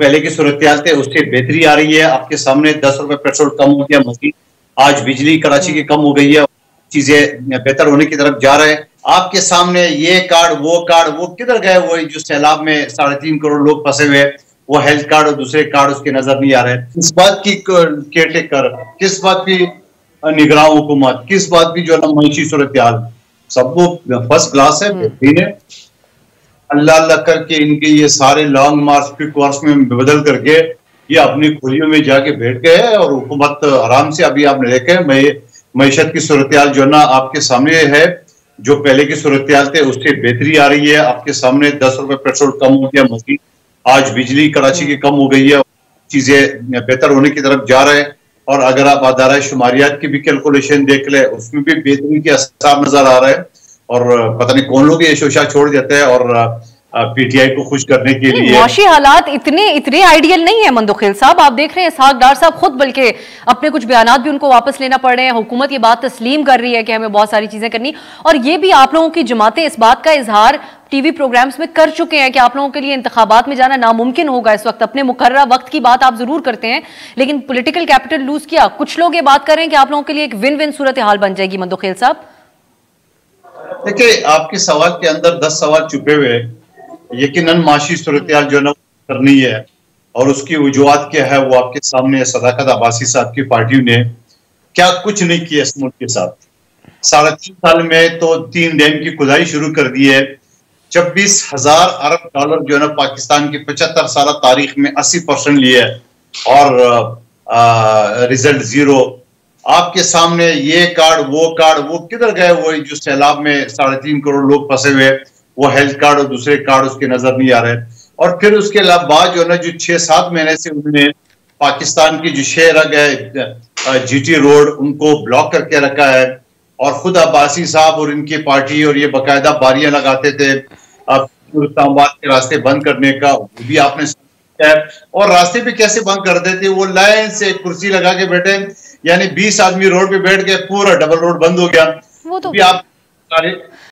पहले की सूरत-ए-हाल थे उससे बेहतरी आ रही है। आपके सामने 10 रुपए पेट्रोल कम हो गया, मज़ीद आज बिजली कराची की कम हो गई है, चीजें बेहतर होने की तरफ जा रहे हैं। आपके सामने ये कार्ड, वो किधर गए? वो जो सैलाब में 3.5 करोड़ लोग फंसे हुए, वो हेल्थ कार्ड और दूसरे कार्ड उसके नजर नहीं आ रहे। किस बात की केयरटेकर, किस बात की निगरान हुकूमत, किस बात की जो है ना मईशी सूरत-ए-हाल, सब वो फर्स्ट क्लास है, बेहतरीन है। अल्लाह अल्लाह करके इनके ये सारे लॉन्ग मार्च क्विक मार्च में बदल करके ये अपनी खुलियों में जाके बैठ गए हैं और हुकूमत आराम से अभी आपने देखे मईशत की सूरत-ए-हाल जो है ना आपके सामने है। जो पहले की सूरत-ए-हाल थे उससे बेहतरी आ रही है। आपके सामने 10 रुपए पेट्रोल कम हो गया, मज़ीद आज बिजली कराची की कम हो गई है, चीजें बेहतर होने की तरफ जा रहे हैं। और अगर आप आधार शुमारियात की भी कैलकुलेशन देख ले उसमें भी बेहतरी के आसार नजर आ रहे हैं। और पता नहीं कौन लोग ये शोशा छोड़ देते हैं और पीटीआई को खुश करने के लिए। मुआशी हालात इतने आइडियल नहीं है मंदोखेल साहब। आप देख रहे हैं इसहाक डार साहब खुद बल्कि अपने कुछ बयानात भी उनको वापस लेना पड़ रहे हैं। हुकूमत ये बात तस्लीम कर रही है कि हमें बहुत सारी चीजें करनी, और ये भी आप लोगों की जमातें इस बात का इजहार टीवी प्रोग्राम्स में कर चुके हैं कि आप लोगों के लिए इंतखाबात में जाना नामुमकिन होगा इस वक्त। अपने मुकर्रर वक्त की बात आप जरूर करते हैं लेकिन पॉलिटिकल कैपिटल लूज किया। कुछ लोग ये बात कर रहे हैं कि आप लोगों के लिए एक विन विन सूरत हाल बन जाएगी। मंदोखेल साहब देखिए, आपके सवाल के अंदर 10 सवाल छुपे हुए हैं। यकीनन माशी सूरत-ए-हाल जो है ना करनी है और उसकी वजूहात क्या है वो आपके सामने। सदाकत अब्बासी साहब की पार्टी ने क्या कुछ नहीं किया इस मुल्क के साथ। 3.5 साल में तो 3 डैम की खुदाई शुरू कर दी है। 26,000 अरब डॉलर जो है ना पाकिस्तान की 75 साल तारीख में 80% लिए और रिजल्ट जीरो। आपके सामने ये कार्ड, वो किधर गए? वो जो सैलाब में 3.5 करोड़ लोग फंसे हुए, वो हेल्थ कार्ड और दूसरे कार्ड उसके नजर नहीं आ रहे। और फिर उसके बाद जो है ना जो 6-7 महीने से उन्होंने पाकिस्तान की जो 6 रग है जीटी रोड उनको ब्लॉक करके रखा है। और खुद अब्बासी साहब और इनकी पार्टी और ये बाकायदा बारियां लगाते थे इस्लामाबाद के रास्ते बंद करने का, वो भी आपने है। और रास्ते भी कैसे बंद कर देते, वो लाइन से कुर्सी लगा के बैठे, यानी 20 आदमी रोड पे बैठ के पूरा डबल रोड बंद हो गया। वो तो भी आप